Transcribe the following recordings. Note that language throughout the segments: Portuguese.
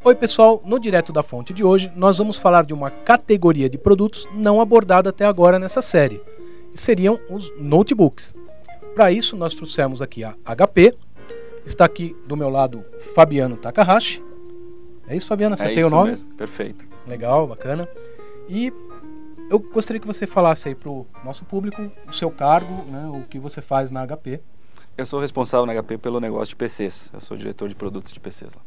Oi pessoal, no Direto da Fonte de hoje nós vamos falar de uma categoria de produtos não abordada até agora nessa série, e seriam os notebooks. Para isso nós trouxemos aqui a HP, está aqui do meu lado Fabiano Takahashi. É isso, Fabiano? Acertei o nome? Mesmo, perfeito. Legal, bacana. E eu gostaria que você falasse aí para o nosso público o seu cargo, né, o que você faz na HP. Eu sou responsável na HP pelo negócio de PCs, eu sou diretor de produtos de PCs lá.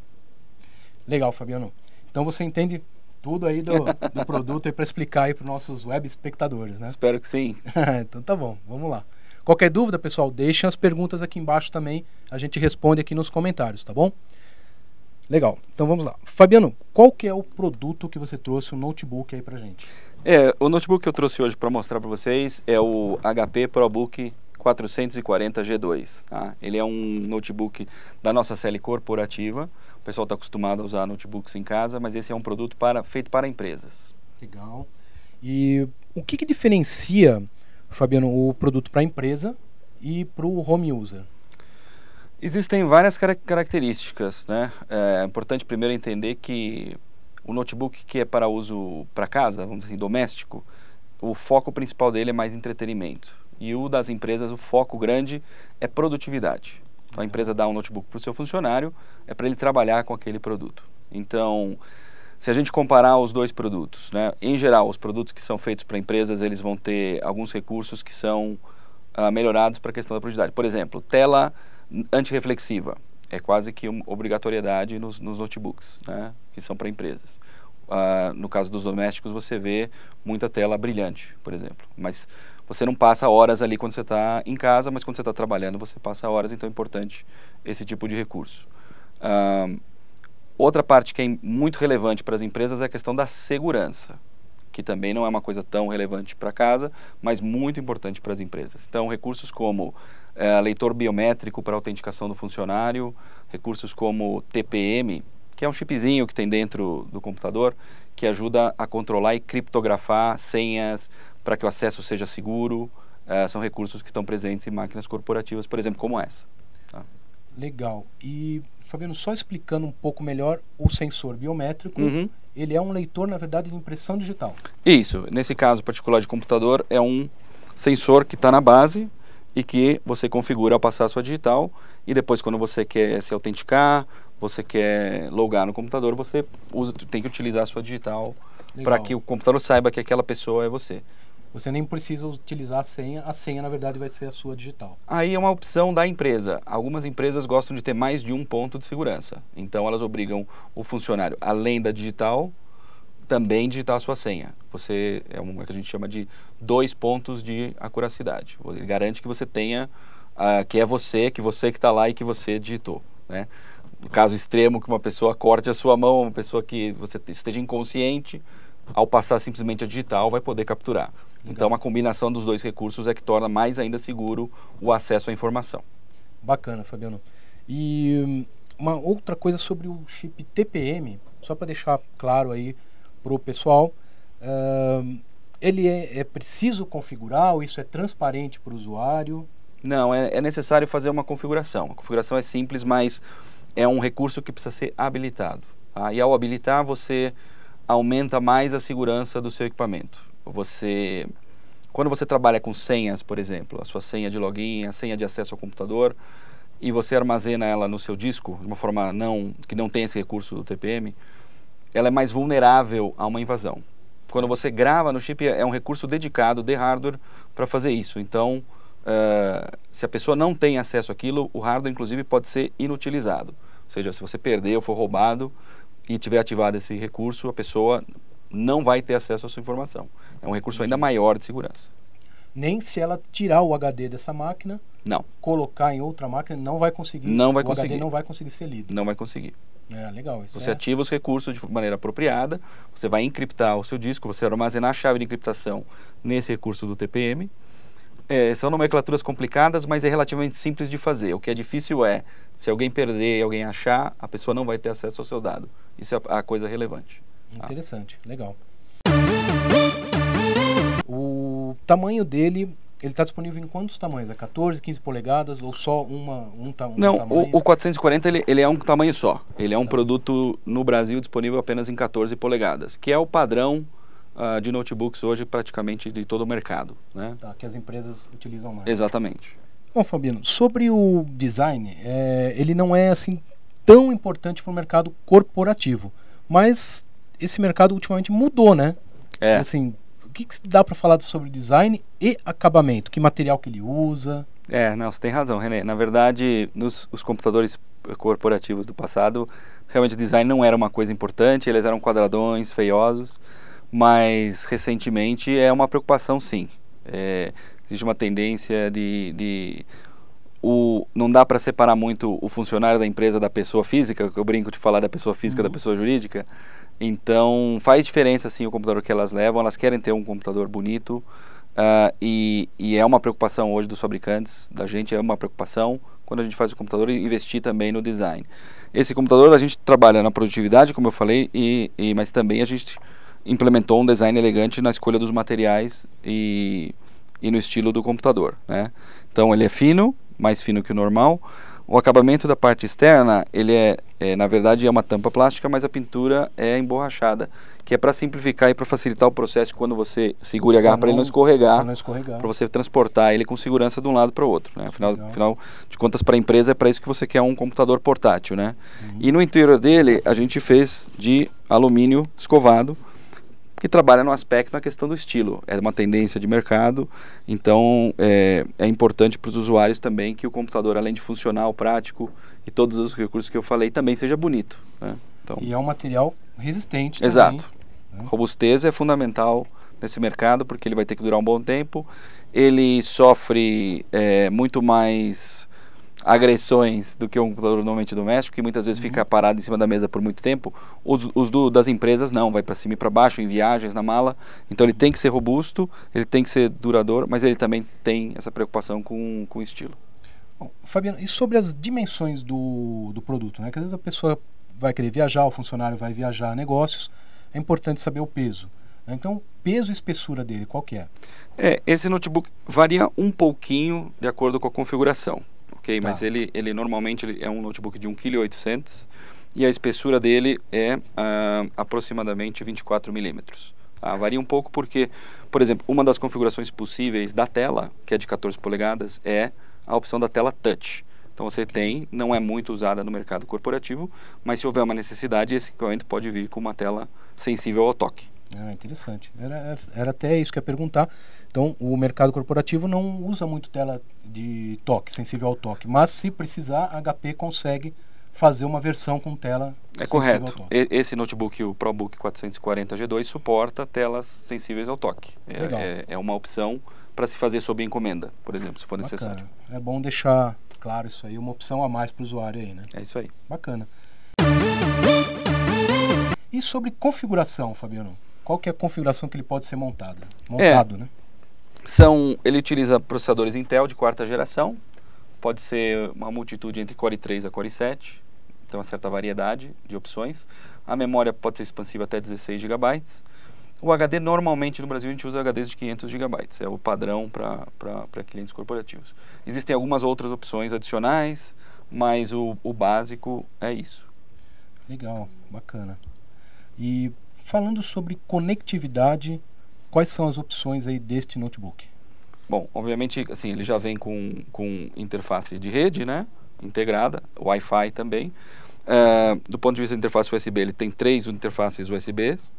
Legal, Fabiano. Então você entende tudo aí do produto para explicar aí para os nossos web espectadores, né? Espero que sim. Então tá bom, vamos lá. Qualquer dúvida, pessoal, deixem as perguntas aqui embaixo também, a gente responde aqui nos comentários, tá bom? Legal, então vamos lá. Fabiano, qual que é o produto que você trouxe, o notebook aí pra gente? O notebook que eu trouxe hoje para mostrar para vocês é o HP ProBook 440 G2. Tá? Ele é um notebook da nossa série corporativa. O pessoal está acostumado a usar notebooks em casa, mas esse é um produto feito para empresas. Legal. E o que diferencia, Fabiano, o produto para a empresa e para o home user? Existem várias características, né? É importante primeiro entender que o notebook que é para uso para casa, vamos dizer assim, doméstico, o foco principal dele é mais entretenimento. E o das empresas, o foco grande é produtividade. Então, a empresa dá um notebook para o seu funcionário, é para ele trabalhar com aquele produto. Então, se a gente comparar os dois produtos, né, em geral, os produtos que são feitos para empresas, eles vão ter alguns recursos que são melhorados para a questão da produtividade. Por exemplo, tela antirreflexiva. É quase que uma obrigatoriedade nos notebooks, né, que são para empresas. No caso dos domésticos, você vê muita tela brilhante, por exemplo. Mas você não passa horas ali quando você está em casa, mas quando você está trabalhando, você passa horas, então é importante esse tipo de recurso. Outra parte que é muito relevante para as empresas é a questão da segurança, que também não é uma coisa tão relevante para casa, mas muito importante para as empresas. Então, recursos como leitor biométrico para autenticação do funcionário, recursos como TPM, que é um chipzinho que tem dentro do computador, que ajuda a controlar e criptografar senhas para que o acesso seja seguro. São recursos que estão presentes em máquinas corporativas, por exemplo, como essa. Tá? Legal. E, Fabiano, só explicando um pouco melhor o sensor biométrico, ele é um leitor, na verdade, de impressão digital. Isso. Nesse caso particular de computador, é um sensor que está na base e que você configura ao passar a sua digital, e depois, quando você quer se autenticar, você quer logar no computador, você tem que utilizar a sua digital para que o computador saiba que aquela pessoa é você. Você nem precisa utilizar a senha na verdade vai ser a sua digital. Aí é uma opção da empresa. Algumas empresas gostam de ter mais de um ponto de segurança. Então elas obrigam o funcionário, além da digital, também digitar a sua senha. Você é uma que a gente chama de 2 pontos de acuracidade. Ele garante que você tenha, que é você que está lá e que você digitou, né? No caso extremo, que uma pessoa corte a sua mão, uma pessoa que você esteja inconsciente, ao passar simplesmente a digital, vai poder capturar. Legal. Então, uma combinação dos dois recursos é que torna mais ainda seguro o acesso à informação. Bacana, Fabiano. E uma outra coisa sobre o chip TPM, só para deixar claro aí para o pessoal, ele é preciso configurar ou isso é transparente para o usuário? Não, é necessário fazer uma configuração. A configuração é simples, mas é um recurso que precisa ser habilitado. Tá? E ao habilitar, você aumenta mais a segurança do seu equipamento. Quando você trabalha com senhas, por exemplo, a sua senha de login, a senha de acesso ao computador, e você armazena ela no seu disco, de uma forma que não tem esse recurso do TPM, ela é mais vulnerável a uma invasão. Quando você grava no chip, é um recurso dedicado de hardware para fazer isso. Então, se a pessoa não tem acesso àquilo, o hardware, inclusive, pode ser inutilizado. Ou seja, se você perder ou for roubado e tiver ativado esse recurso, a pessoa não vai ter acesso à sua informação. É um recurso ainda maior de segurança. Nem se ela tirar o HD dessa máquina, não, colocar em outra máquina, não vai conseguir. HD não vai conseguir ser lido. Não vai conseguir. Legal. Isso você ativa os recursos de maneira apropriada, você vai encriptar o seu disco, você vai armazenar a chave de encriptação nesse recurso do TPM. São nomenclaturas complicadas, mas é relativamente simples de fazer. O que é difícil é, se alguém perder e alguém achar, a pessoa não vai ter acesso ao seu dado. Isso é a coisa relevante. Interessante, legal. O tamanho dele ele está disponível em quantos tamanhos? É 14, 15 polegadas ou só um Não, tamanho? o 440 ele é um tamanho só. Ele é um produto no Brasil disponível apenas em 14 polegadas, que é o padrão de notebooks hoje praticamente de todo o mercado, né? Tá, que as empresas utilizam mais. Exatamente. Bom, Fabiano, sobre o design, ele não é assim tão importante para o mercado corporativo, mas esse mercado ultimamente mudou, né? Assim, o que dá para falar sobre design e acabamento? Que material que ele usa? Não, você tem razão, René. Na verdade, os computadores corporativos do passado, realmente o design não era uma coisa importante, eles eram quadradões, feiosos, mas recentemente é uma preocupação, sim. Existe uma tendência não dá para separar muito o funcionário da empresa da pessoa física, que eu brinco de falar da pessoa física da pessoa jurídica. Então faz diferença sim o computador que elas levam, elas querem ter um computador bonito, e é uma preocupação hoje dos fabricantes, da gente é uma preocupação quando a gente faz o computador e investir também no design. Esse computador a gente trabalha na produtividade, como eu falei, mas também a gente implementou um design elegante na escolha dos materiais e no estilo do computador, né? Então ele é fino, mais fino que o normal. O acabamento da parte externa, ele na verdade é uma tampa plástica, mas a pintura é emborrachada, que é para simplificar e para facilitar o processo quando você segura e agarra para ele não escorregar, para você transportar ele com segurança de um lado para o outro, né? Afinal de contas, para a empresa é para isso que você quer um computador portátil, né? E no interior dele a gente fez de alumínio escovado, que trabalha no aspecto, na questão do estilo. É uma tendência de mercado, então é importante para os usuários também que o computador, além de funcional, prático e todos os recursos que eu falei, também seja bonito, né? Então, e é um material resistente também. Exato. Robustez é fundamental nesse mercado, porque ele vai ter que durar um bom tempo. Ele sofre muito mais agressões do que um computador normalmente doméstico, que muitas vezes fica parado em cima da mesa por muito tempo. Das empresas não, vai para cima e para baixo, em viagens, na mala. Então ele tem que ser robusto, ele tem que ser duradouro, mas ele também tem essa preocupação com o estilo. Bom, Fabiano, e sobre as dimensões do produto, né? Que às vezes a pessoa vai querer viajar, o funcionário vai viajar a negócios, é importante saber o peso. Então, peso e espessura dele, qual que é? Esse notebook varia um pouquinho de acordo com a configuração. Okay, tá. Mas ele normalmente é um notebook de 1,8 kg e a espessura dele é aproximadamente 24 milímetros. Varia um pouco porque, por exemplo, uma das configurações possíveis da tela, que é de 14 polegadas, é a opção da tela touch. Então você não é muito usada no mercado corporativo, mas se houver uma necessidade, esse equipamento pode vir com uma tela sensível ao toque. Interessante. Era até isso que eu ia perguntar. Então, o mercado corporativo não usa muito tela de toque, sensível ao toque, mas se precisar, a HP consegue fazer uma versão com tela sensível correto. ao toque. Esse notebook, o ProBook 440 G2, suporta telas sensíveis ao toque. É uma opção para se fazer sob encomenda, por exemplo, se for necessário. É bom deixar claro isso aí, uma opção a mais para o usuário aí, né? É isso aí. Bacana. E sobre configuração, Fabiano? Qual que é a configuração que ele pode ser montado, né? Ele utiliza processadores Intel de 4ª geração, pode ser uma multitude entre Core 3 a Core 7, tem uma certa variedade de opções. A memória pode ser expansiva até 16 GB. O HD, normalmente no Brasil a gente usa HDs de 500 GB, é o padrão para clientes corporativos. Existem algumas outras opções adicionais, mas o básico é isso. Legal, bacana. E falando sobre conectividade, quais são as opções aí deste notebook? Bom, obviamente, assim, ele já vem com interface de rede, né, integrada, Wi-Fi também. Do ponto de vista da interface USB, ele tem 3 interfaces USBs,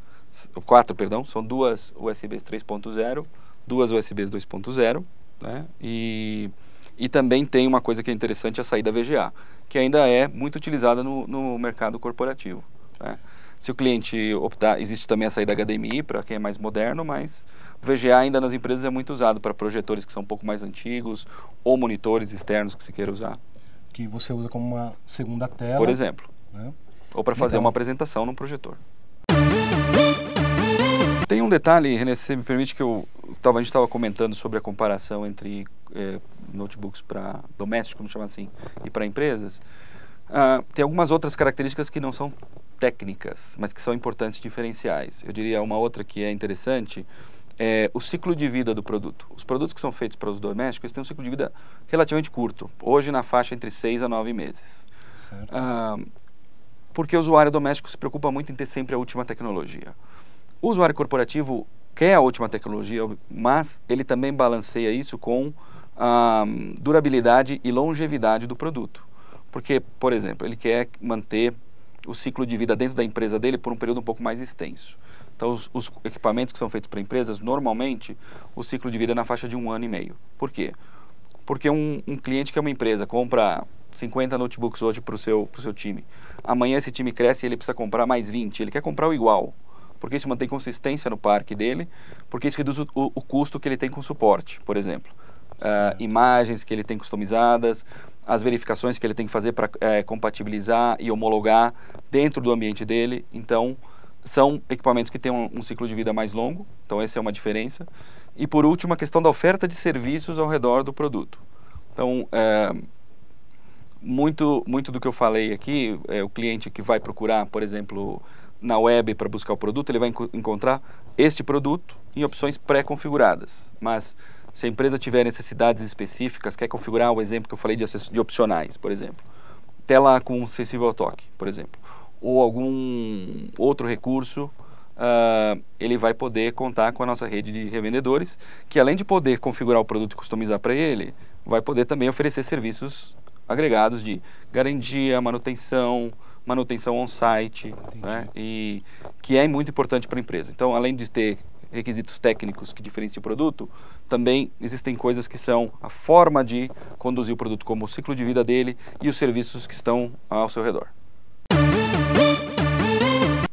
4, perdão, são 2 USBs 3.0, 2 USBs 2.0, né, e também tem uma coisa que é interessante, a saída VGA, que ainda é muito utilizada no mercado corporativo, né. Se o cliente optar, existe também a saída HDMI para quem é mais moderno, mas o VGA ainda nas empresas é muito usado para projetores que são um pouco mais antigos ou monitores externos que se queira usar. Que você usa como uma segunda tela. Por exemplo. Né? Ou para fazer uma apresentação num projetor. Tem um detalhe, René, se você me permite, que a gente estava comentando sobre a comparação entre notebooks para domésticos, vamos chamar assim, e para empresas. Tem algumas outras características que não são técnicas, mas que são importantes diferenciais. Eu diria uma outra que é interessante, o ciclo de vida do produto. Os produtos que são feitos para uso doméstico, eles têm um ciclo de vida relativamente curto, hoje na faixa entre 6 a 9 meses. Porque o usuário doméstico se preocupa muito em ter sempre a última tecnologia. O usuário corporativo quer a última tecnologia, mas ele também balanceia isso com a durabilidade e longevidade do produto. Porque, por exemplo, ele quer manter o ciclo de vida dentro da empresa dele por um período um pouco mais extenso. Então, os equipamentos que são feitos para empresas, normalmente, o ciclo de vida é na faixa de 1 ano e meio. Por quê? Porque um cliente que é uma empresa compra 50 notebooks hoje para o seu time. Amanhã esse time cresce e ele precisa comprar mais 20. Ele quer comprar o igual, porque isso mantém consistência no parque dele, porque isso reduz o custo que ele tem com suporte, por exemplo. Imagens que ele tem customizadas, as verificações que ele tem que fazer para compatibilizar e homologar dentro do ambiente dele. Então, são equipamentos que têm um ciclo de vida mais longo, então essa é uma diferença. E por último, a questão da oferta de serviços ao redor do produto. Então, muito do que eu falei aqui, o cliente que vai procurar, por exemplo, na web para buscar o produto, ele vai encontrar este produto em opções pré-configuradas. Mas se a empresa tiver necessidades específicas, quer configurar o exemplo que eu falei de opcionais, por exemplo, tela com sensível ao toque, por exemplo, ou algum outro recurso, ele vai poder contar com a nossa rede de revendedores, que além de poder configurar o produto e customizar para ele, vai poder também oferecer serviços agregados de garantia, manutenção on-site, né? E que é muito importante para a empresa. Então, além de ter requisitos técnicos que diferenciam o produto, também existem coisas que são a forma de conduzir o produto, como o ciclo de vida dele e os serviços que estão ao seu redor.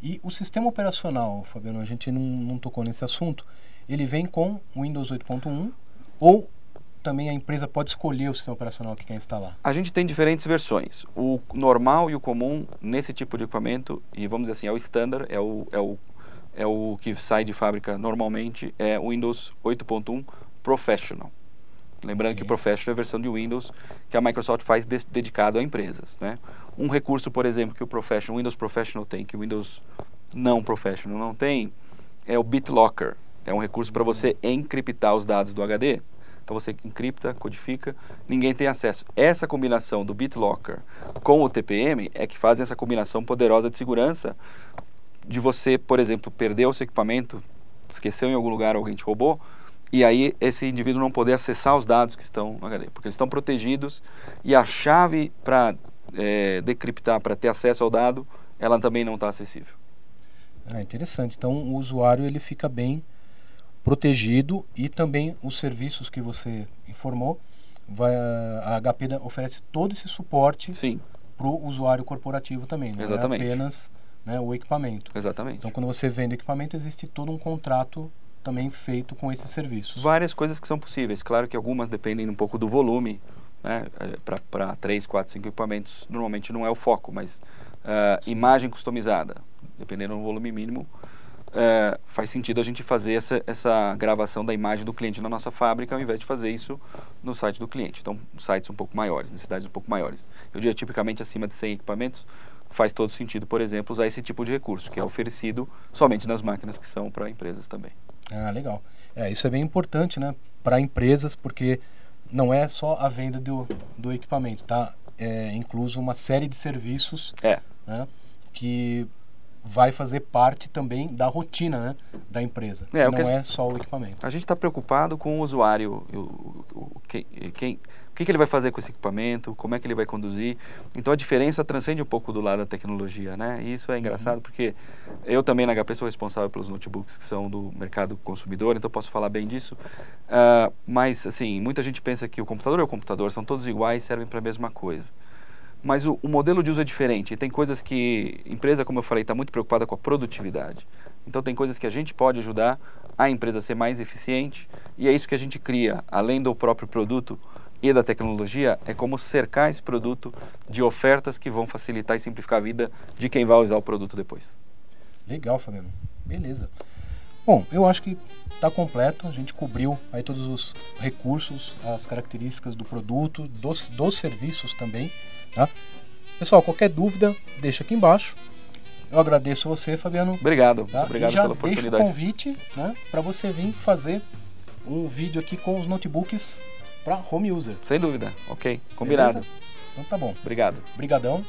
E o sistema operacional, Fabiano, a gente não tocou nesse assunto, ele vem com o Windows 8.1 ou também a empresa pode escolher o sistema operacional que quer instalar? A gente tem diferentes versões. O normal e o comum nesse tipo de equipamento, e vamos dizer assim, é o standard, é o que sai de fábrica normalmente, é o Windows 8.1 Professional. Lembrando que o Professional é a versão de Windows que a Microsoft faz dedicado a empresas, né? Um recurso, por exemplo, que o Windows Professional tem, que o Windows não Professional não tem, é o BitLocker. É um recurso para você encriptar os dados do HD. Então você encripta, codifica, ninguém tem acesso. Essa combinação do BitLocker com o TPM é que fazem essa combinação poderosa de segurança de você, por exemplo, perder o seu equipamento, esqueceu em algum lugar, alguém te roubou, e aí esse indivíduo não poder acessar os dados que estão no HD, porque eles estão protegidos e a chave para decriptar, para ter acesso ao dado, ela também não está acessível. Interessante. Então o usuário ele fica bem protegido e também os serviços que você informou, a HP oferece todo esse suporte para o usuário corporativo também, não Exatamente. É apenas o equipamento. Exatamente. Então quando você vende equipamento existe todo um contrato também feito com esses serviços. Várias coisas que são possíveis, claro que algumas dependem um pouco do volume, né? Para 3, 4, 5 equipamentos normalmente não é o foco, mas imagem customizada, dependendo do volume mínimo, faz sentido a gente fazer essa gravação da imagem do cliente na nossa fábrica ao invés de fazer isso no site do cliente. Então, sites um pouco maiores, necessidades um pouco maiores. Eu diria tipicamente acima de 100 equipamentos, faz todo sentido, por exemplo, usar esse tipo de recurso, que é oferecido somente nas máquinas que são para empresas também. Legal. Isso é bem importante, né, para empresas, porque não é só a venda do equipamento, tá? É incluso uma série de serviços né, que vai fazer parte também da rotina, né, da empresa. Não é só o equipamento. A gente está preocupado com o usuário, o que ele vai fazer com esse equipamento, como é que ele vai conduzir. Então a diferença transcende um pouco do lado da tecnologia, né? E isso é engraçado porque eu também na HP sou responsável pelos notebooks que são do mercado consumidor, então posso falar bem disso. Mas assim, muita gente pensa que o computador é o computador, são todos iguais, servem para a mesma coisa. Mas o modelo de uso é diferente. E tem coisas que a empresa, como eu falei, está muito preocupada com a produtividade. Então tem coisas que a gente pode ajudar a empresa a ser mais eficiente. E é isso que a gente cria, além do próprio produto e da tecnologia, é como cercar esse produto de ofertas que vão facilitar e simplificar a vida de quem vai usar o produto depois. Legal, Fabiano. Beleza. Bom, eu acho que está completo. A gente cobriu aí todos os recursos, as características do produto, dos serviços também. Tá? Pessoal, qualquer dúvida, deixa aqui embaixo. Eu agradeço você, Fabiano. Obrigado, tá? obrigado e já pela oportunidade. Deixo o convite, né, para você vir fazer um vídeo aqui com os notebooks para home user. Sem dúvida, ok, combinado. Beleza? Então tá bom. Obrigado. Obrigadão.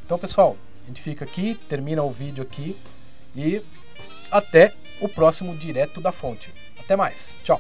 Então, pessoal, a gente fica aqui, termina o vídeo aqui e até o próximo Direto da Fonte. Até mais. Tchau.